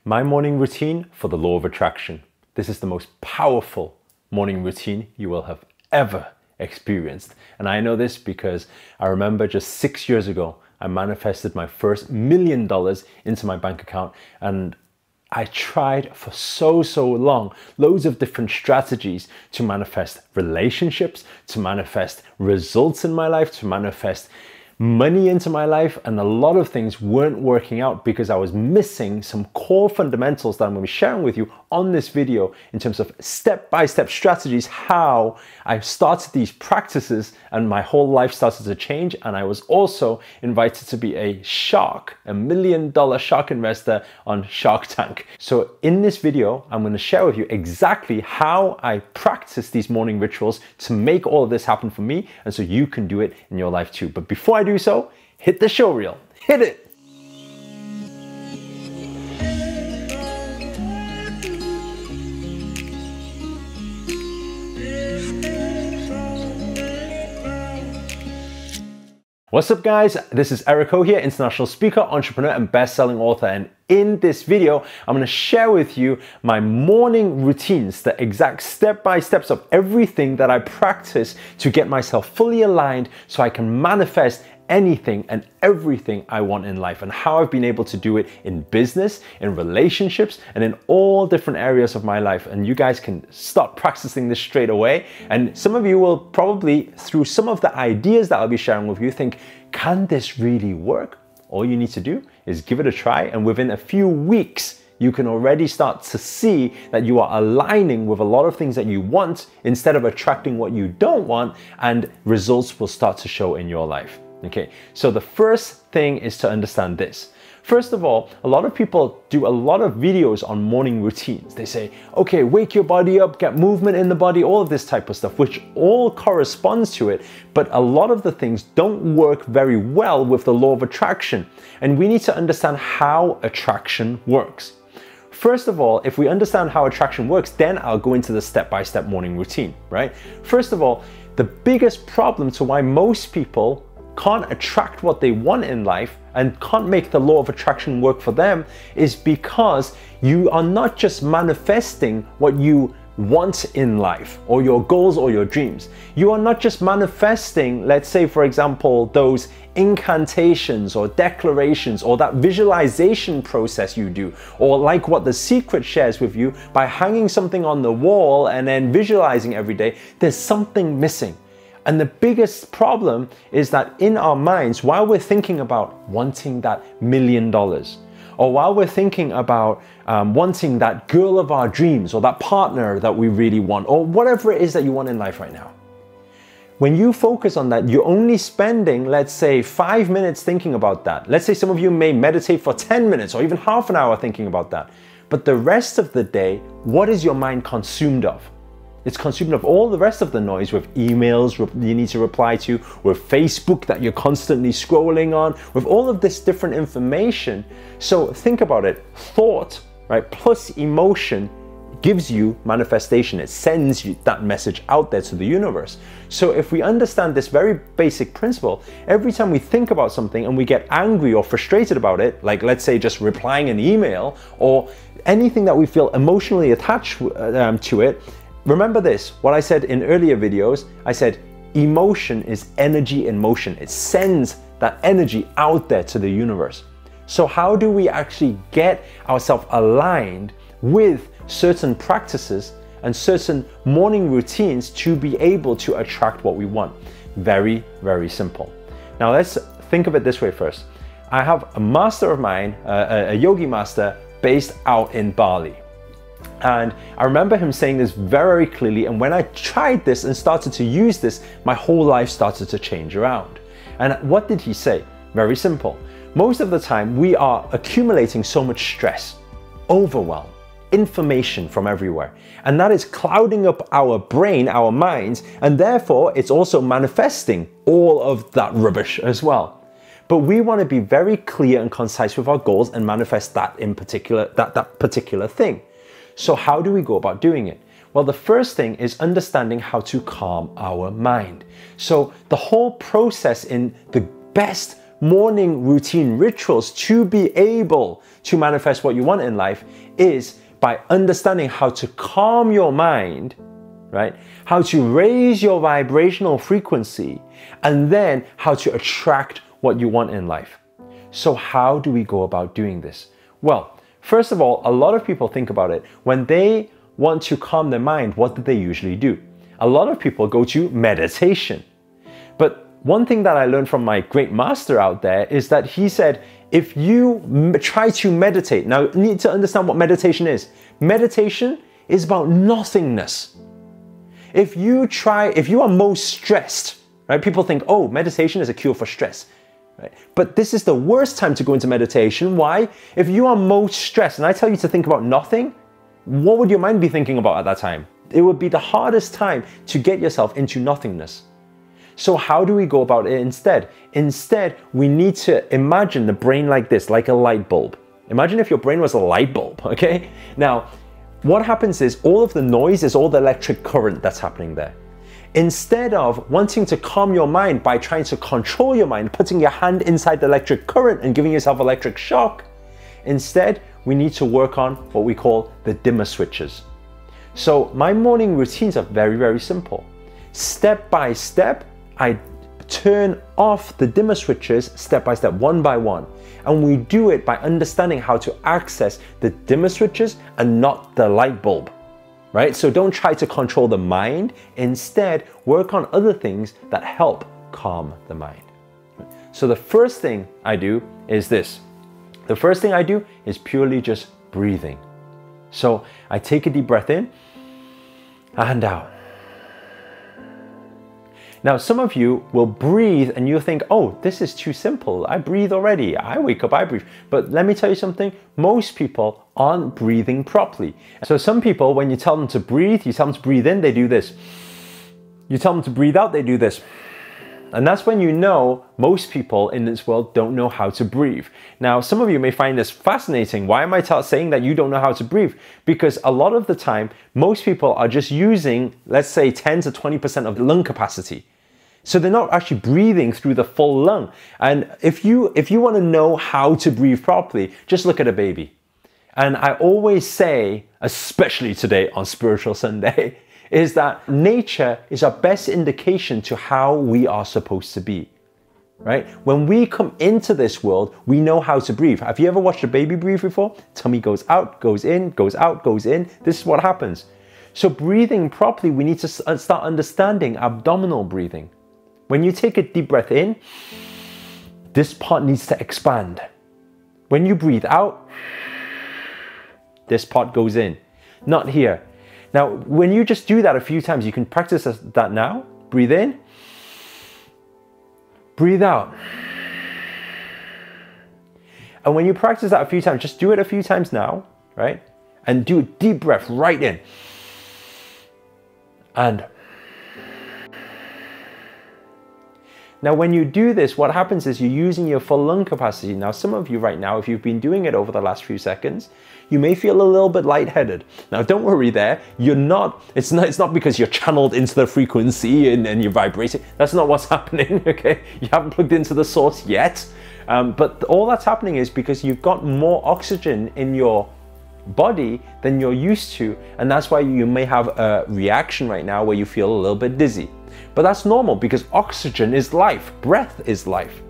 My morning routine for the law of attraction. This is the most powerful morning routine you will have ever experienced. And I know this because I remember just 6 years ago, I manifested my first $1 million into my bank account, and I tried for so long, loads of different strategies to manifest relationships, to manifest results in my life, to manifest money into my life, and a lot of things weren't working out because I was missing some core fundamentals that I'm going to be sharing with you on this video in terms of step-by-step strategies, how I started these practices and my whole life started to change. And I was also invited to be a shark, $1 million shark investor on Shark Tank. So in this video, I'm going to share with you exactly how I practice these morning rituals to make all of this happen for me, and so you can do it in your life too. But before I do so, hit the show reel. Hit it. What's up guys, this is Eric Ho here, international speaker, entrepreneur and best-selling author, and in this video I'm going to share with you my morning routines, the exact step-by-steps of everything that I practice to get myself fully aligned so I can manifest anything and everything I want in life, and how I've been able to do it in business, in relationships, and in all different areas of my life. And you guys can start practicing this straight away. And some of you will probably, through some of the ideas that I'll be sharing with you, think, can this really work? All you need to do is give it a try, and within a few weeks, you can already start to see that you are aligning with a lot of things that you want instead of attracting what you don't want, and results will start to show in your life. Okay, so the first thing is to understand this. First of all, a lot of people do a lot of videos on morning routines. They say, okay, wake your body up, get movement in the body, all of this type of stuff, which all corresponds to it. But a lot of the things don't work very well with the law of attraction. And we need to understand how attraction works. First of all, if we understand how attraction works, then I'll go into the step-by-step morning routine, right? First of all, the biggest problem to why most people can't attract what they want in life and can't make the law of attraction work for them is because you are not just manifesting what you want in life or your goals or your dreams. You are not just manifesting, let's say for example, those incantations or declarations or that visualization process you do, or like what The Secret shares with you by hanging something on the wall and then visualizing every day. There's something missing. And the biggest problem is that in our minds, while we're thinking about wanting that $1 million, or while we're thinking about wanting that girl of our dreams, or that partner that we really want, or whatever it is that you want in life right now, when you focus on that, you're only spending, let's say, 5 minutes thinking about that. Let's say some of you may meditate for 10 minutes or even half an hour thinking about that. But the rest of the day, what is your mind consumed of? It's consumed of all the rest of the noise, with emails you need to reply to, with Facebook that you're constantly scrolling on, with all of this different information. So think about it. Thought, right, plus emotion gives you manifestation. It sends you that message out there to the universe. So if we understand this very basic principle, every time we think about something and we get angry or frustrated about it, like let's say just replying an email or anything that we feel emotionally attached to it, remember this, what I said in earlier videos. I said emotion is energy in motion. It sends that energy out there to the universe. So how do we actually get ourselves aligned with certain practices and certain morning routines to be able to attract what we want? Very, very simple. Now let's think of it this way first. I have a master of mine, a Yogi Master based out in Bali. And I remember him saying this very clearly, and when I tried this and started to use this, my whole life started to change around. And what did he say? Very simple. Most of the time we are accumulating so much stress, overwhelm, information from everywhere, and that is clouding up our brain, our minds, and therefore it's also manifesting all of that rubbish as well. But we want to be very clear and concise with our goals and manifest that in particular, that particular thing. So how do we go about doing it? Well, the first thing is understanding how to calm our mind. So the whole process in the best morning routine rituals to be able to manifest what you want in life is by understanding how to calm your mind, right? How to raise your vibrational frequency, and then how to attract what you want in life. So how do we go about doing this? Well, first of all, a lot of people think about it. When they want to calm their mind, what do they usually do? A lot of people go to meditation. But one thing that I learned from my great master out there is that he said, if you try to meditate, now you need to understand what meditation is. Meditation is about nothingness. If you are most stressed, right? People think, oh, meditation is a cure for stress, right? But this is the worst time to go into meditation. Why? If you are most stressed and I tell you to think about nothing, what would your mind be thinking about at that time? It would be the hardest time to get yourself into nothingness. So how do we go about it instead? Instead, we need to imagine the brain like this, like a light bulb. Imagine if your brain was a light bulb, okay? Now, what happens is all of the noise is all the electric current that's happening there. Instead of wanting to calm your mind by trying to control your mind, putting your hand inside the electric current and giving yourself electric shock, instead, we need to work on what we call the dimmer switches. So my morning routines are very, very simple. Step by step, I turn off the dimmer switches step by step, one by one. And we do it by understanding how to access the dimmer switches and not the light bulb, right? So don't try to control the mind. Instead, work on other things that help calm the mind. So the first thing I do is this. The first thing I do is purely just breathing. So I take a deep breath in and out. Now, some of you will breathe and you'll think, oh, this is too simple. I breathe already. I wake up, I breathe. But let me tell you something. Most people aren't breathing properly. So some people, when you tell them to breathe, you tell them to breathe in, they do this. You tell them to breathe out, they do this. And that's when you know most people in this world don't know how to breathe. Now, some of you may find this fascinating. Why am I saying that you don't know how to breathe? Because a lot of the time, most people are just using, let's say, 10 to 20% of the lung capacity. So they're not actually breathing through the full lung. And if you want to know how to breathe properly, just look at a baby. And I always say, especially today on Spiritual Sunday, is that nature is our best indication to how we are supposed to be, right? When we come into this world, we know how to breathe. Have you ever watched a baby breathe before? Tummy goes out, goes in, goes out, goes in. This is what happens. So breathing properly, we need to start understanding abdominal breathing. When you take a deep breath in, this part needs to expand. When you breathe out, this part goes in, not here. Now, when you just do that a few times, you can practice that now. Breathe in, breathe out. And when you practice that a few times, just do it a few times now, right? And do a deep breath right in. And now, when you do this, what happens is you're using your full lung capacity. Now, some of you right now, if you've been doing it over the last few seconds, you may feel a little bit lightheaded. Now, don't worry there. It's not because you're channeled into the frequency and you're vibrating. That's not what's happening, okay? You haven't plugged into the source yet. But all that's happening is because you've got more oxygen in your body than you're used to. And that's why you may have a reaction right now where you feel a little bit dizzy. But that's normal because oxygen is life. Breath is life.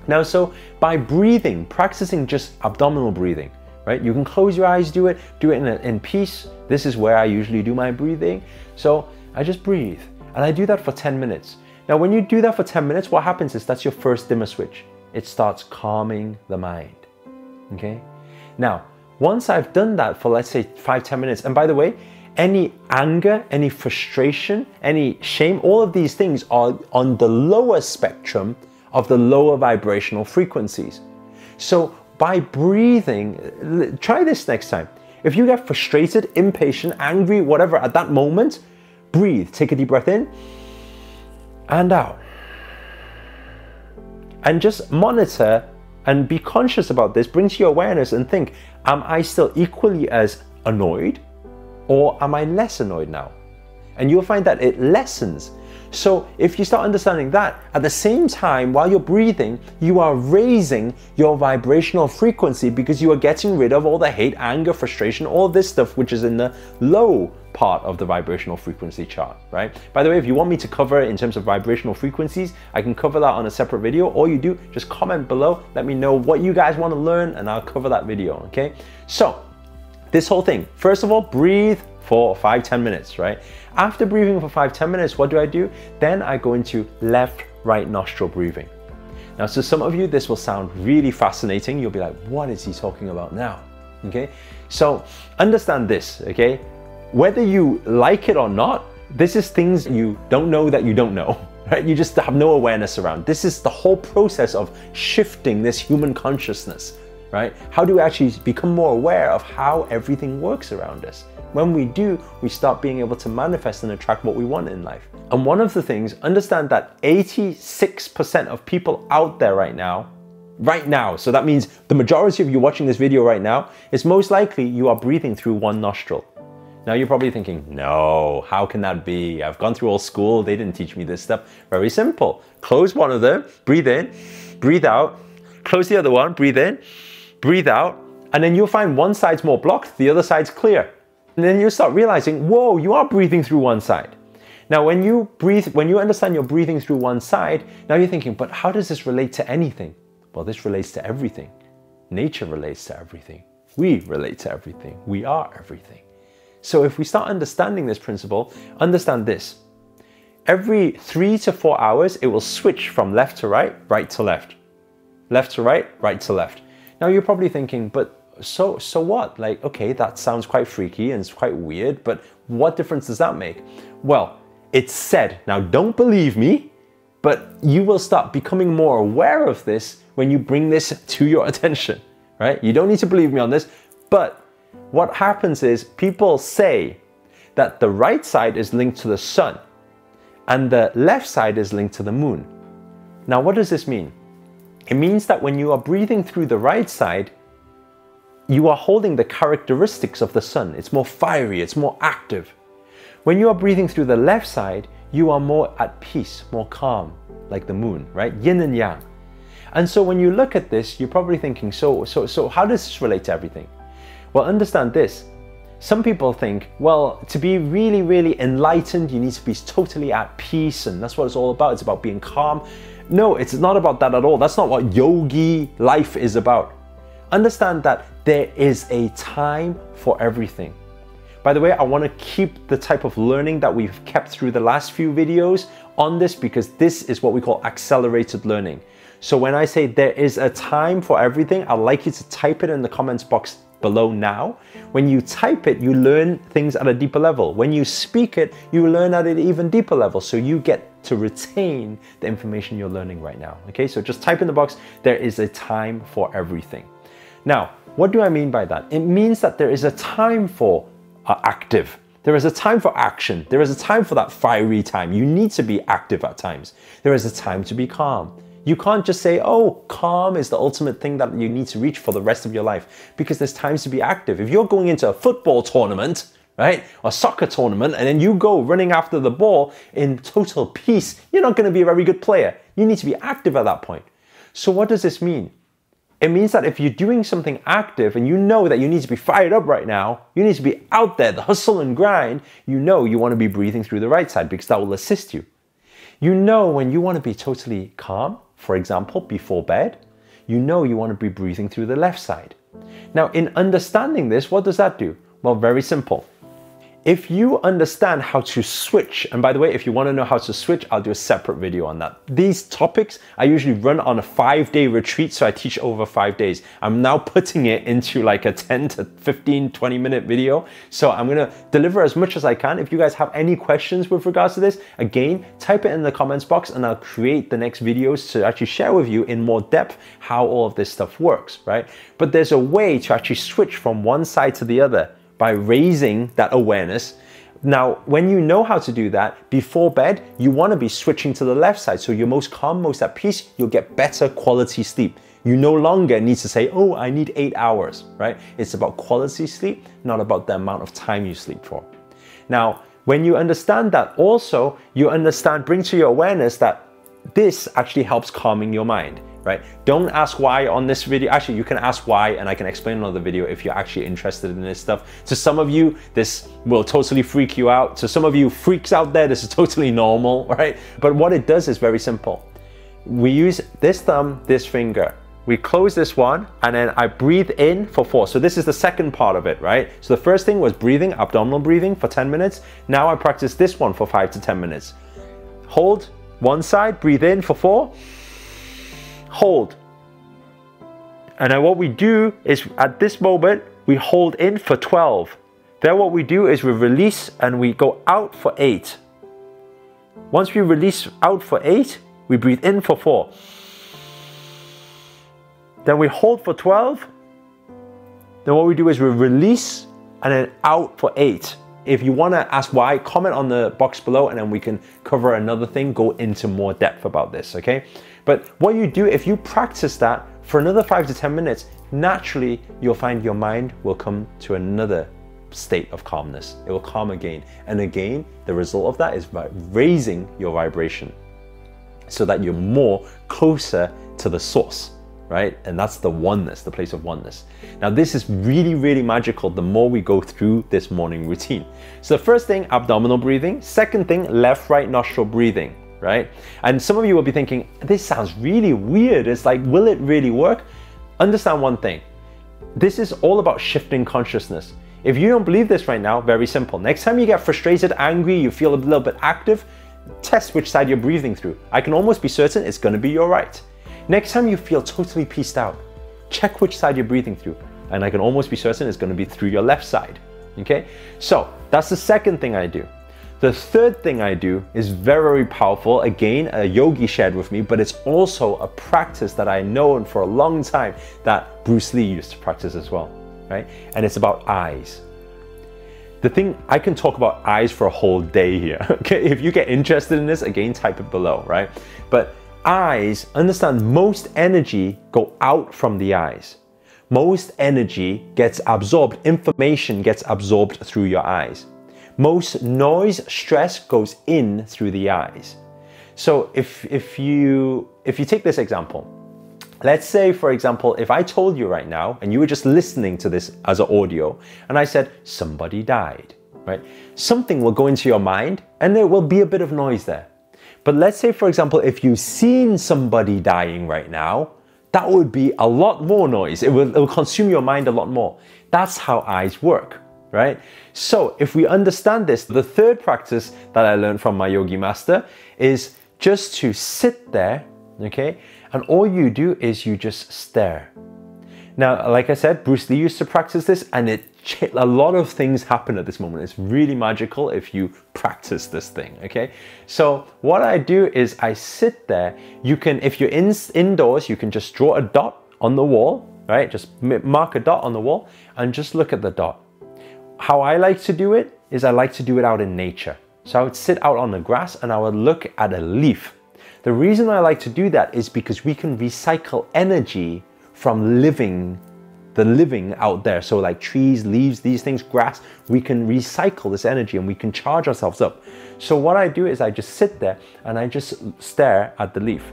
Now, so by breathing, practicing just abdominal breathing, right? You can close your eyes, do it in peace. This is where I usually do my breathing. So I just breathe and I do that for 10 minutes. Now, when you do that for 10 minutes, what happens is that's your first dimmer switch. It starts calming the mind, okay? Now, once I've done that for, let's say, 5-10 minutes, and by the way, any anger, any frustration, any shame, all of these things are on the lower spectrum of the lower vibrational frequencies. So by breathing, try this next time. If you get frustrated, impatient, angry, whatever, at that moment, breathe. Take a deep breath in and out. And just monitor and be conscious about this. Bring to your awareness and think, am I still equally as annoyed? Or am I less annoyed now? And you'll find that it lessens. So if you start understanding that, at the same time, while you're breathing, you are raising your vibrational frequency because you are getting rid of all the hate, anger, frustration, all this stuff which is in the low part of the vibrational frequency chart, right? By the way, if you want me to cover it in terms of vibrational frequencies, I can cover that on a separate video. All you do, just comment below, let me know what you guys want to learn and I'll cover that video, okay? So this whole thing, first of all, breathe for 5-10 minutes, right? After breathing for 5-10 minutes, what do? Then I go into left, right nostril breathing. Now, to some of you, this will sound really fascinating. You'll be like, what is he talking about now? Okay, so understand this, okay? Whether you like it or not, this is things you don't know that you don't know, right? You just have no awareness around. This is the whole process of shifting this human consciousness, right? How do we actually become more aware of how everything works around us? When we do, we start being able to manifest and attract what we want in life. And one of the things, understand that 86% of people out there right now, so that means the majority of you watching this video right now, is most likely you are breathing through one nostril. Now you're probably thinking, no, how can that be? I've gone through all school, they didn't teach me this stuff. Very simple. Close one of them, breathe in, breathe out, close the other one, breathe in, breathe out, and then you'll find one side's more blocked, the other side's clear. And then you start realizing, whoa, you are breathing through one side. Now when you understand you're breathing through one side, now you're thinking, but how does this relate to anything? Well, this relates to everything. Nature relates to everything. We relate to everything. We are everything. So if we start understanding this principle, understand this. Every 3 to 4 hours, it will switch from left to right, right to left. Left to right, right to left. Now you're probably thinking, but so what? Like, okay, that sounds quite freaky and it's quite weird, but what difference does that make? Well, it's said, now don't believe me, but you will start becoming more aware of this when you bring this to your attention, right? You don't need to believe me on this, but what happens is people say that the right side is linked to the sun and the left side is linked to the moon. Now, what does this mean? It means that when you are breathing through the right side, you are holding the characteristics of the sun. It's more fiery, it's more active. When you are breathing through the left side, you are more at peace, more calm, like the moon, right? Yin and yang. And so when you look at this, you're probably thinking, so how does this relate to everything? Well, understand this. Some people think, well, to be really, really enlightened, you need to be totally at peace, and that's what it's all about. It's about being calm. No, it's not about that at all. That's not what yogi life is about. Understand that there is a time for everything. By the way, I want to keep the type of learning that we've kept through the last few videos on this because this is what we call accelerated learning. So when I say there is a time for everything, I'd like you to type it in the comments box below now. When you type it, you learn things at a deeper level. When you speak it, you learn at an even deeper level. So you get to retain the information you're learning right now. Okay, so just type in the box, there is a time for everything. Now, what do I mean by that? It means that there is a time for active. There is a time for action. There is a time for that fiery time. You need to be active at times. There is a time to be calm. You can't just say, oh, calm is the ultimate thing that you need to reach for the rest of your life, because there's times to be active. If you're going into a football tournament, right, or soccer tournament, and then you go running after the ball in total peace, you're not going to be a very good player. You need to be active at that point. So what does this mean? It means that if you're doing something active and you know that you need to be fired up right now, you need to be out there, the hustle and grind, you know you want to be breathing through the right side because that will assist you. You know when you want to be totally calm, for example, before bed, you know you want to be breathing through the left side. Now, in understanding this, what does that do? Well, very simple. If you understand how to switch, and by the way, if you want to know how to switch, I'll do a separate video on that. These topics I usually run on a 5-day retreat, so I teach over 5 days. I'm now putting it into like a 10 to 15, 20-minute video. So I'm going to deliver as much as I can. If you guys have any questions with regards to this, again, type it in the comments box and I'll create the next videos to actually share with you in more depth how all of this stuff works, right? But there's a way to actually switch from one side to the other by raising that awareness. Now, when you know how to do that, before bed, you want to be switching to the left side. So you're most calm, most at peace, you'll get better quality sleep. You no longer need to say, oh, I need 8 hours, right? It's about quality sleep, not about the amount of time you sleep for. Now, When you understand that, also, you understand, bring to your awareness that this actually helps calming your mind, right? Don't ask why on this video. Actually, you can ask why and I can explain another video if you're actually interested in this stuff. To some of you, this will totally freak you out. To some of you freaks out there, this is totally normal, right? But what it does is very simple. We use this thumb, this finger. We close this one and then I breathe in for 4. So this is the second part of it, right? So the first thing was breathing, abdominal breathing for 10 minutes. Now I practice this one for 5 to 10 minutes. Hold one side, breathe in for 4, hold. And then what we do is at this moment, we hold in for 12. Then what we do is we release and we go out for 8. Once we release out for 8, we breathe in for 4. Then we hold for 12. Then what we do is we release and then out for 8. If you want to ask why, comment on the box below and then we can cover another thing, go into more depth about this, okay? But what you do, if you practice that for another 5 to 10 minutes, naturally you'll find your mind will come to another state of calmness. It will calm again. And again, the result of that is by raising your vibration so that you're more closer to the source. Right? And that's the oneness, the place of oneness. Now this is really, really magical the more we go through this morning routine. So the first thing, abdominal breathing. Second thing, left, right nostril breathing, right? And some of you will be thinking, this sounds really weird. It's like, will it really work? Understand one thing. This is all about shifting consciousness. If you don't believe this right now, very simple. Next time you get frustrated, angry, you feel a little bit active, test which side you're breathing through. I can almost be certain it's going to be your right. Next time you feel totally peaced out, check which side you're breathing through. And I can almost be certain it's going to be through your left side. Okay? So that's the second thing I do. The third thing I do is very, very powerful. Again, a yogi shared with me, but it's also a practice that I know for a long time that Bruce Lee used to practice as well. Right? And it's about eyes. The thing, I can talk about eyes for a whole day here. Okay? If you get interested in this, again, type it below, right? But eyes, understand most energy go out from the eyes. Most energy gets absorbed, information gets absorbed through your eyes. Most noise, stress goes in through the eyes. So if you take this example, let's say for example, if I told you right now and you were just listening to this as an audio and I said, somebody died, right? Something will go into your mind and there will be a bit of noise there. But let's say, for example, if you've seen somebody dying right now, that would be a lot more noise. It will consume your mind a lot more. That's how eyes work, right? So if we understand this, the third practice that I learned from my Yogi Master is just to sit there, okay? And all you do is you just stare. Now, like I said, Bruce Lee used to practice this and a lot of things happen at this moment. It's really magical if you practice this thing, okay? So what I do is I sit there. You can, if you're indoors, you can just draw a dot on the wall, right? Just mark a dot on the wall and just look at the dot. How I like to do it is I like to do it out in nature. So I would sit out on the grass and I would look at a leaf. The reason I like to do that is because we can recycle energy from the living out there. So like trees, leaves, these things, grass, we can recycle this energy and we can charge ourselves up. So what I do is I just sit there and I just stare at the leaf.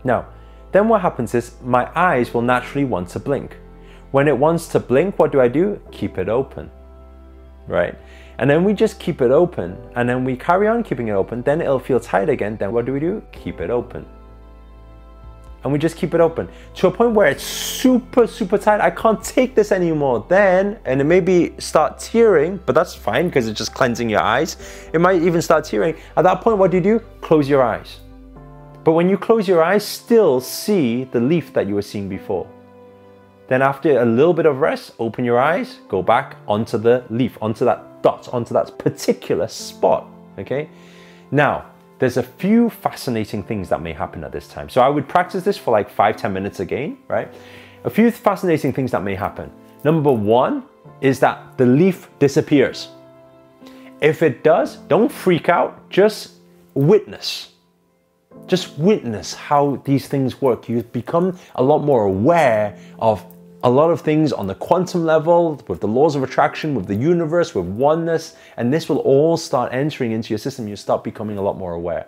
Now, then what happens is my eyes will naturally want to blink. When it wants to blink, what do? Keep it open, right? And then we just keep it open and then we carry on keeping it open. Then it'll feel tight again. Then what do? Keep it open. And we just keep it open to a point where it's super, super tight. I can't take this anymore. Then, and it maybe start tearing, but that's fine because it's just cleansing your eyes. It might even start tearing. At that point, what do? Close your eyes. But when you close your eyes, still see the leaf that you were seeing before. Then after a little bit of rest, open your eyes, go back onto the leaf, onto that dot, onto that particular spot, okay? Now, there's a few fascinating things that may happen at this time. So I would practice this for like 5-10 minutes again, right? A few fascinating things that may happen. Number one is that the leaf disappears. If it does, don't freak out, just witness. Just witness how these things work. You become a lot more aware of a lot of things on the quantum level, with the laws of attraction, with the universe, with oneness, and this will all start entering into your system. You start becoming a lot more aware.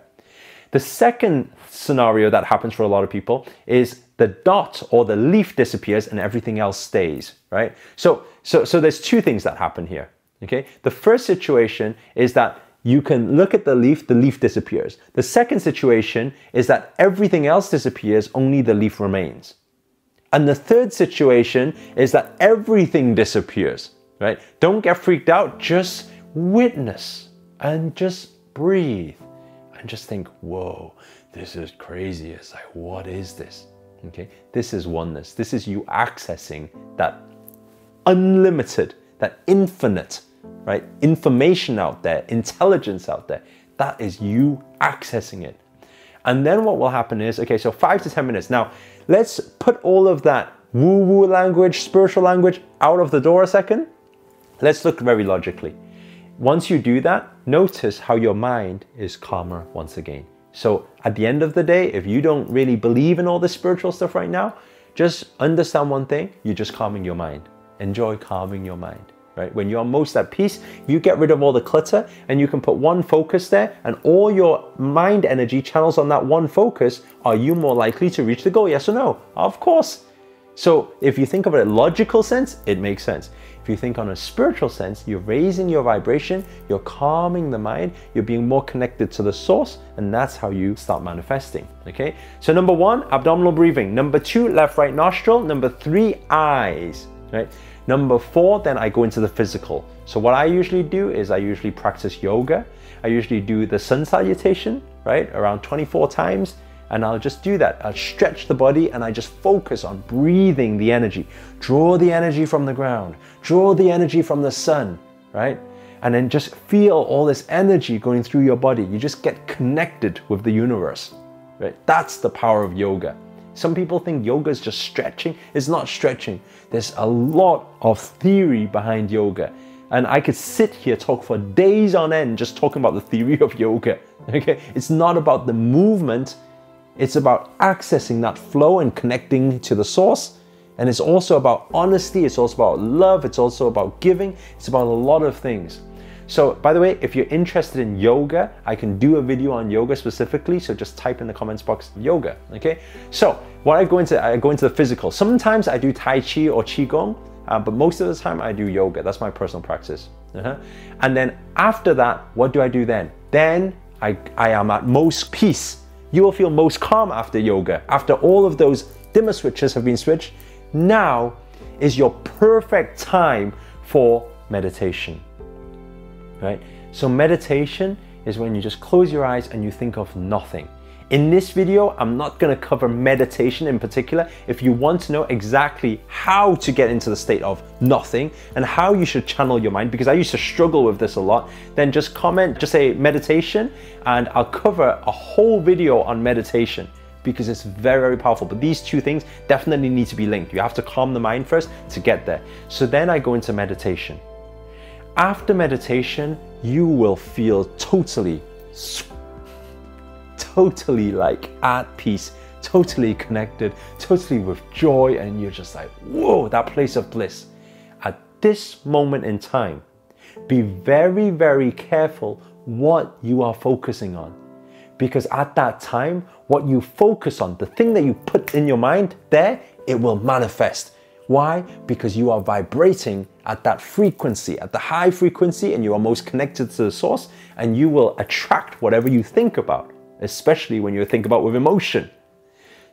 The second scenario that happens for a lot of people is the dot or the leaf disappears and everything else stays, right? So there's two things that happen here, okay? The first situation is that you can look at the leaf disappears. The second situation is that everything else disappears, only the leaf remains. And the third situation is that everything disappears, right? Don't get freaked out, just witness and just breathe and just think, whoa, this is crazy. It's like, what is this? Okay, this is oneness. This is you accessing that unlimited, that infinite, right? Information out there, intelligence out there. That is you accessing it. And then what will happen is, okay, so 5 to 10 minutes. Now, let's put all of that woo-woo language, spiritual language out of the door a second. Let's look very logically. Once you do that, notice how your mind is calmer once again. So at the end of the day, if you don't really believe in all this spiritual stuff right now, just understand one thing, you're just calming your mind. Enjoy calming your mind, right? When you're most at peace, you get rid of all the clutter and you can put one focus there, and all your mind energy channels on that one focus. Are you more likely to reach the goal? Yes or no? Of course. So if you think of it in a logical sense, it makes sense. If you think on a spiritual sense, you're raising your vibration, you're calming the mind, you're being more connected to the source, and that's how you start manifesting, okay? So number 1, abdominal breathing. Number 2, left, right nostril. Number 3, eyes, right? Number 4, then I go into the physical. So what I usually do is I usually practice yoga. I usually do the sun salutation, right? Around 24 times. And I'll just do that. I'll stretch the body and I just focus on breathing the energy. Draw the energy from the ground. Draw the energy from the sun, right? And then just feel all this energy going through your body. You just get connected with the universe, right? That's the power of yoga. Some people think yoga is just stretching. It's not stretching. There's a lot of theory behind yoga. And I could sit here, talk for days on end, just talking about the theory of yoga, okay? It's not about the movement. It's about accessing that flow and connecting to the source. And it's also about honesty. It's also about love. It's also about giving. It's about a lot of things. So by the way, if you're interested in yoga, I can do a video on yoga specifically. So just type in the comments box yoga, okay? So what I go into the physical. Sometimes I do Tai Chi or Qigong, but most of the time I do yoga. That's my personal practice. And then after that, what do I do then? Then I am at most peace. You will feel most calm after yoga. After all of those dimmer switches have been switched, now is your perfect time for meditation, right? So meditation is when you just close your eyes and you think of nothing. In this video, I'm not going to cover meditation in particular. If you want to know exactly how to get into the state of nothing and how you should channel your mind, because I used to struggle with this a lot, then just comment, just say meditation, and I'll cover a whole video on meditation because it's very, very powerful. But these two things definitely need to be linked. You have to calm the mind first to get there. So then I go into meditation. After meditation, you will feel totally like at peace, totally connected, totally with joy, and you're just like, whoa, that place of bliss. At this moment in time, be very, very careful what you are focusing on. Because at that time, what you focus on, the thing that you put in your mind there, it will manifest. Why? Because you are vibrating at that frequency, at the high frequency, and you are most connected to the source, and you will attract whatever you think about, especially when you think about with emotion.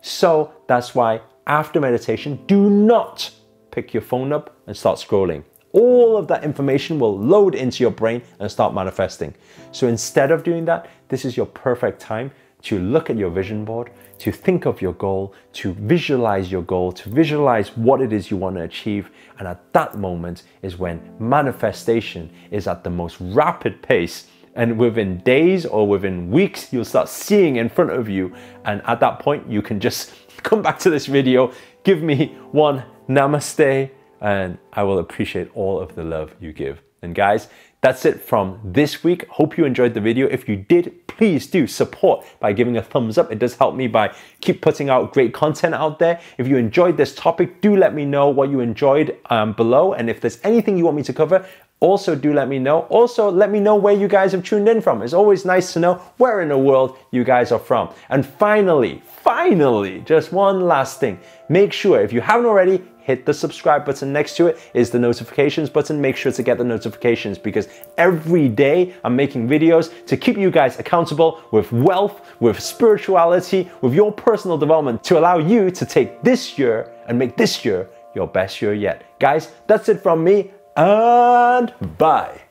So that's why after meditation, do not pick your phone up and start scrolling. All of that information will load into your brain and start manifesting. So instead of doing that, this is your perfect time to look at your vision board, to think of your goal, to visualize your goal, to visualize what it is you want to achieve. And at that moment is when manifestation is at the most rapid pace. And within days or within weeks, you'll start seeing in front of you. And at that point, you can just come back to this video, give me one namaste, and I will appreciate all of the love you give. And guys, that's it from this week. Hope you enjoyed the video. If you did, please do support by giving a thumbs up. It does help me by keep putting out great content out there. If you enjoyed this topic, do let me know what you enjoyed below. And if there's anything you want me to cover, also do let me know. Also, let me know where you guys have tuned in from. It's always nice to know where in the world you guys are from. And finally, just one last thing. Make sure, if you haven't already, hit the subscribe button. Next to it is the notifications button. Make sure to get the notifications because every day I'm making videos to keep you guys accountable with wealth, with spirituality, with your personal development to allow you to take this year and make this year your best year yet. Guys, that's it from me, and bye.